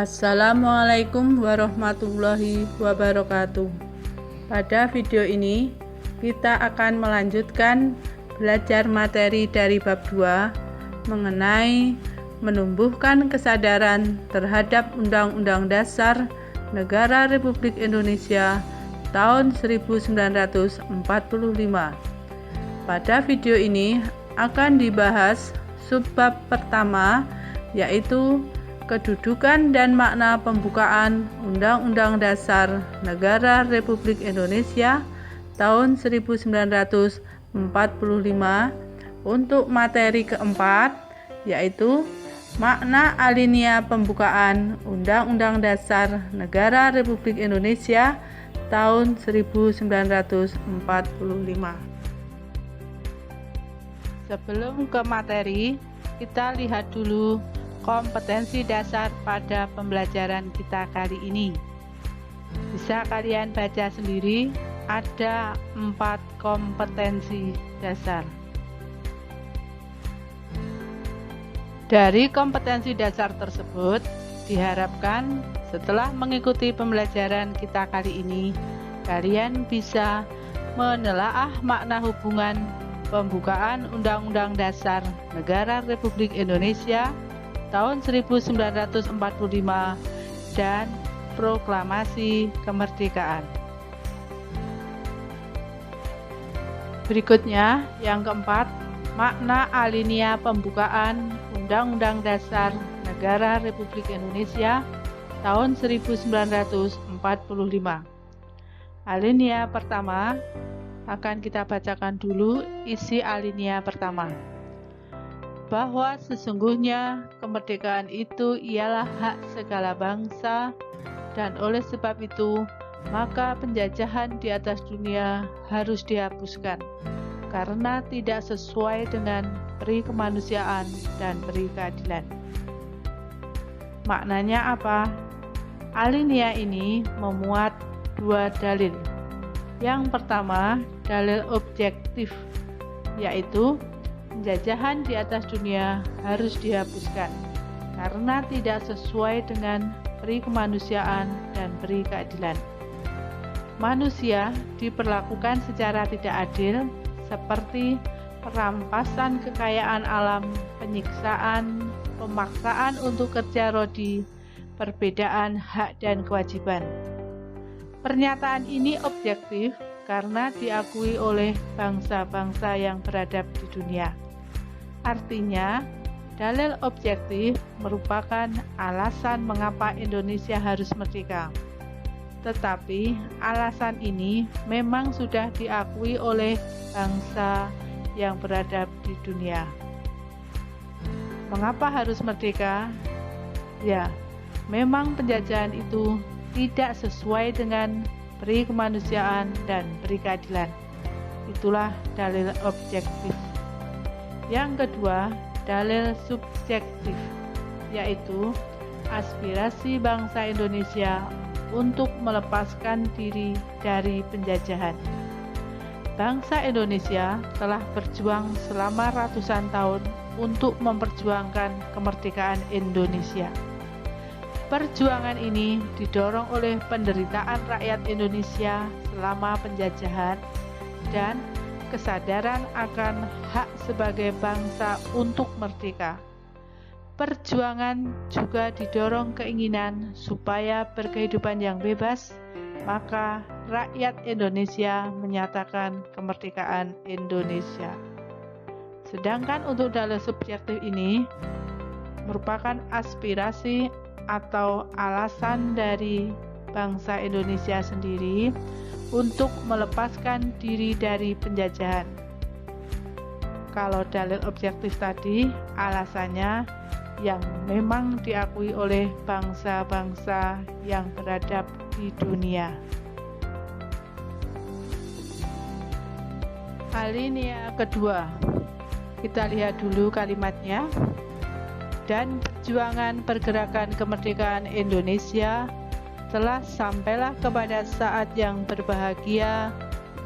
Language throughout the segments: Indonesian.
Assalamualaikum warahmatullahi wabarakatuh. Pada video ini kita akan melanjutkan belajar materi dari bab 2 mengenai menumbuhkan kesadaran terhadap Undang-Undang Dasar Negara Republik Indonesia tahun 1945. Pada video ini akan dibahas subbab pertama, yaitu kedudukan dan makna pembukaan Undang-Undang Dasar Negara Republik Indonesia tahun 1945. Untuk materi keempat, yaitu makna alinea pembukaan Undang-Undang Dasar Negara Republik Indonesia tahun 1945. Sebelum ke materi, kita lihat dulu kompetensi dasar pada pembelajaran kita kali ini. Bisa kalian baca sendiri, ada 4 kompetensi dasar. Dari kompetensi dasar tersebut, diharapkan setelah mengikuti pembelajaran kita kali ini, kalian bisa menelaah makna hubungan pembukaan Undang-Undang Dasar Negara Republik Indonesia tahun 1945 dan Proklamasi Kemerdekaan. Berikutnya, yang keempat, makna alinea pembukaan Undang-Undang Dasar Negara Republik Indonesia tahun 1945. Alinea pertama, akan kita bacakan dulu isi alinea pertama. Bahwa sesungguhnya kemerdekaan itu ialah hak segala bangsa, dan oleh sebab itu maka penjajahan di atas dunia harus dihapuskan karena tidak sesuai dengan peri kemanusiaan dan peri keadilan. Maknanya apa? Alinea ini memuat 2 dalil. Yang pertama, dalil objektif, yaitu penjajahan di atas dunia harus dihapuskan karena tidak sesuai dengan peri kemanusiaan dan peri keadilan. Manusia diperlakukan secara tidak adil, seperti perampasan kekayaan alam, penyiksaan, pemaksaan untuk kerja rodi, perbedaan hak dan kewajiban. Pernyataan ini objektif karena diakui oleh bangsa-bangsa yang beradab di dunia. Artinya, dalil objektif merupakan alasan mengapa Indonesia harus merdeka. Tetapi, alasan ini memang sudah diakui oleh bangsa yang beradab di dunia. Mengapa harus merdeka? Ya, memang penjajahan itu tidak sesuai dengan peri kemanusiaan dan peri keadilan. Itulah dalil objektif. Yang kedua, dalil subjektif, yaitu aspirasi bangsa Indonesia untuk melepaskan diri dari penjajahan. Bangsa Indonesia telah berjuang selama ratusan tahun untuk memperjuangkan kemerdekaan Indonesia. Perjuangan ini didorong oleh penderitaan rakyat Indonesia selama penjajahan dan kesadaran akan hak sebagai bangsa untuk merdeka. Perjuangan juga didorong keinginan supaya berkehidupan yang bebas, maka rakyat Indonesia menyatakan kemerdekaan Indonesia. Sedangkan untuk dalil subjektif ini merupakan aspirasi atau alasan dari bangsa Indonesia sendiri untuk melepaskan diri dari penjajahan. Kalau dalil objektif tadi, alasannya yang memang diakui oleh bangsa-bangsa yang beradab di dunia. Alinea kedua, kita lihat dulu kalimatnya. Dan perjuangan pergerakan kemerdekaan Indonesia telah sampailah kepada saat yang berbahagia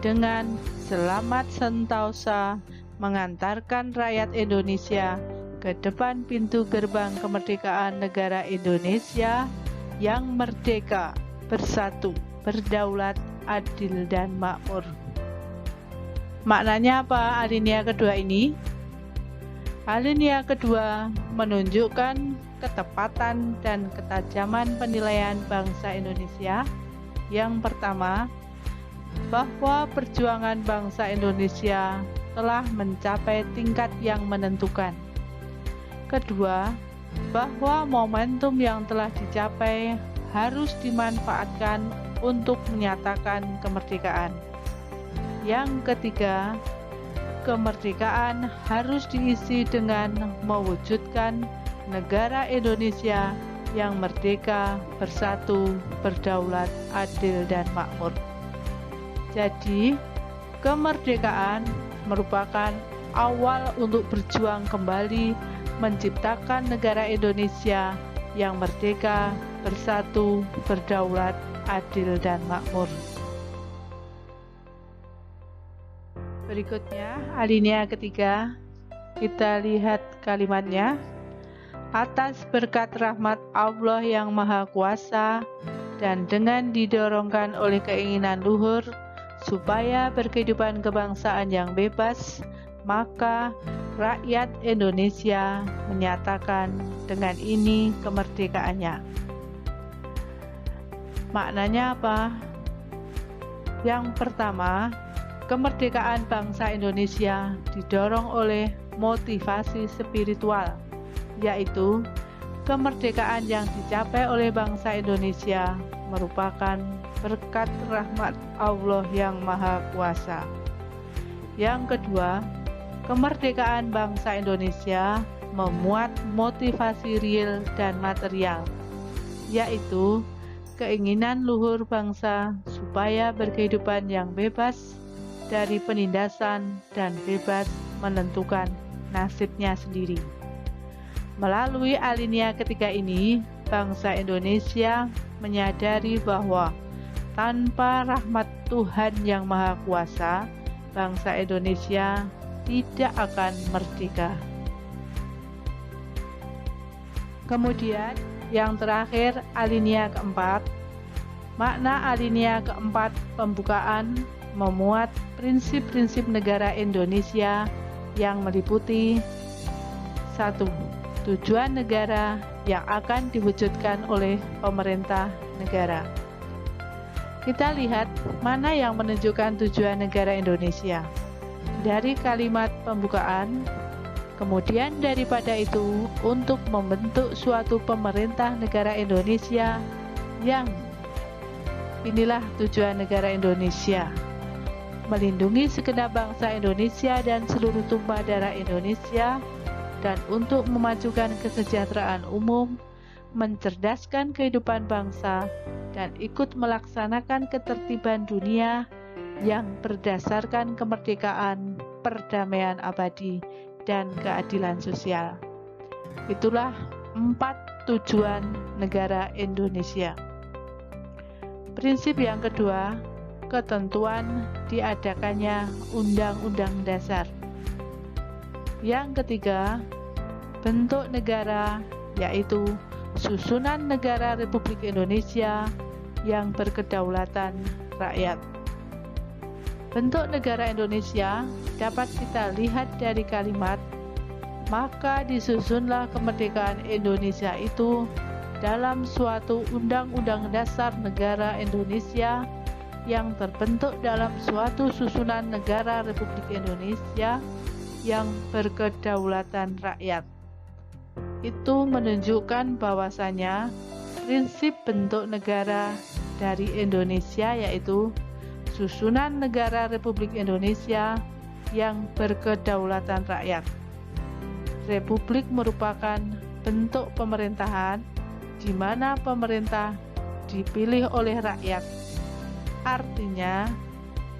dengan selamat sentosa mengantarkan rakyat Indonesia ke depan pintu gerbang kemerdekaan negara Indonesia yang merdeka, bersatu, berdaulat, adil, dan makmur. Maknanya apa alinea kedua ini? Alinea kedua menunjukkan ketepatan dan ketajaman penilaian bangsa Indonesia. Yang pertama, bahwa perjuangan bangsa Indonesia telah mencapai tingkat yang menentukan. Kedua, bahwa momentum yang telah dicapai harus dimanfaatkan untuk menyatakan kemerdekaan. Yang ketiga, kemerdekaan harus diisi dengan mewujudkan negara Indonesia yang merdeka, bersatu, berdaulat, adil, dan makmur. Jadi, kemerdekaan merupakan awal untuk berjuang kembali menciptakan negara Indonesia yang merdeka, bersatu, berdaulat, adil, dan makmur. Berikutnya, alinea ketiga, kita lihat kalimatnya. Atas berkat rahmat Allah yang Maha Kuasa dan dengan didorongkan oleh keinginan luhur supaya berkehidupan kebangsaan yang bebas, maka rakyat Indonesia menyatakan dengan ini kemerdekaannya. Maknanya apa? Yang pertama, kemerdekaan bangsa Indonesia didorong oleh motivasi spiritual, yaitu kemerdekaan yang dicapai oleh bangsa Indonesia merupakan berkat rahmat Allah yang Maha Kuasa. Yang kedua, kemerdekaan bangsa Indonesia memuat motivasi real dan material, yaitu keinginan luhur bangsa supaya berkehidupan yang bebas dari penindasan dan bebas menentukan nasibnya sendiri. Melalui alinea ketiga ini, bangsa Indonesia menyadari bahwa tanpa rahmat Tuhan yang Maha Kuasa, bangsa Indonesia tidak akan merdeka. Kemudian, yang terakhir, alinea keempat. Makna alinea keempat pembukaan memuat prinsip-prinsip negara Indonesia yang meliputi 1. Tujuan negara yang akan diwujudkan oleh pemerintah negara. Kita lihat mana yang menunjukkan tujuan negara Indonesia. Dari kalimat pembukaan, kemudian daripada itu untuk membentuk suatu pemerintah negara Indonesia yang inilah tujuan negara Indonesia. Melindungi segenap bangsa Indonesia dan seluruh tumpah darah Indonesia, dan untuk memajukan kesejahteraan umum, mencerdaskan kehidupan bangsa, dan ikut melaksanakan ketertiban dunia yang berdasarkan kemerdekaan, perdamaian abadi, dan keadilan sosial. Itulah 4 tujuan negara Indonesia. Prinsip yang kedua, ketentuan diadakannya Undang-Undang Dasar. Yang ketiga, bentuk negara, yaitu susunan negara Republik Indonesia yang berkedaulatan rakyat. Bentuk negara Indonesia dapat kita lihat dari kalimat, maka disusunlah kemerdekaan Indonesia itu dalam suatu Undang-Undang Dasar Negara Indonesia yang terbentuk dalam suatu susunan negara Republik Indonesia yang berkedaulatan rakyat. Itu menunjukkan bahwasanya prinsip bentuk negara dari Indonesia yaitu susunan negara Republik Indonesia yang berkedaulatan rakyat. Republik merupakan bentuk pemerintahan di mana pemerintah dipilih oleh rakyat. Artinya,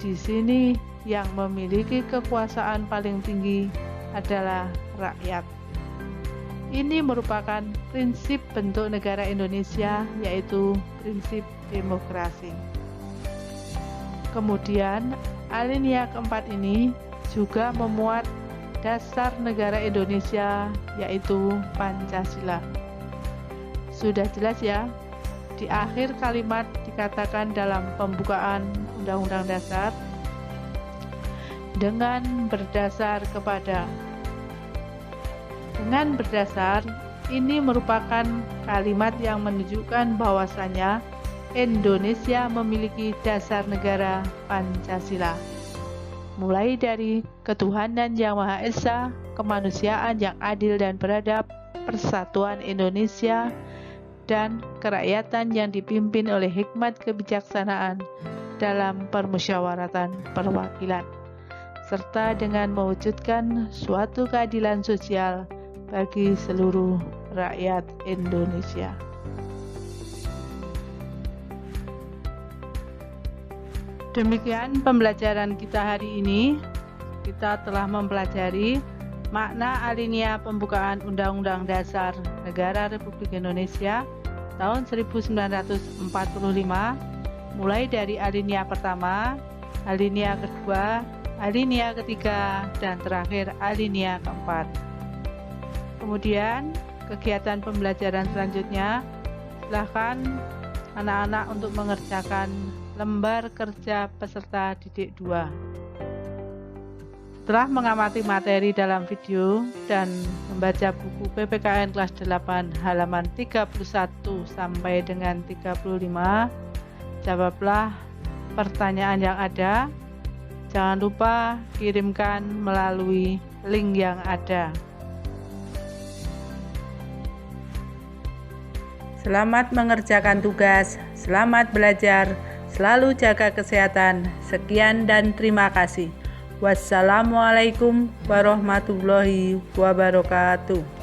di sini yang memiliki kekuasaan paling tinggi adalah rakyat. Ini merupakan prinsip bentuk negara Indonesia, yaitu prinsip demokrasi. Kemudian, alinea keempat ini juga memuat dasar negara Indonesia, yaitu Pancasila. Sudah jelas ya? di akhir kalimat dikatakan dalam pembukaan Undang-Undang Dasar dengan berdasar kepada. Dengan berdasar ini merupakan kalimat yang menunjukkan bahwasanya Indonesia memiliki dasar negara Pancasila, mulai dari ketuhanan yang Maha Esa, kemanusiaan yang adil dan beradab, persatuan Indonesia, dan kerakyatan yang dipimpin oleh hikmat kebijaksanaan dalam permusyawaratan perwakilan, serta dengan mewujudkan suatu keadilan sosial bagi seluruh rakyat Indonesia. Demikian pembelajaran kita hari ini. Kita telah mempelajari makna alinea pembukaan Undang-Undang Dasar Negara Republik Indonesia tahun 1945, mulai dari alinea pertama, alinea kedua, alinea ketiga, dan terakhir alinea keempat. Kemudian kegiatan pembelajaran selanjutnya, silakan anak-anak untuk mengerjakan lembar kerja peserta didik 2. Setelah mengamati materi dalam video dan membaca buku PPKN kelas 8 halaman 31 sampai dengan 35, jawablah pertanyaan yang ada. Jangan lupa kirimkan melalui link yang ada. Selamat mengerjakan tugas, selamat belajar. Selalu jaga kesehatan. Sekian dan terima kasih. Wassalamualaikum warahmatullahi wabarakatuh.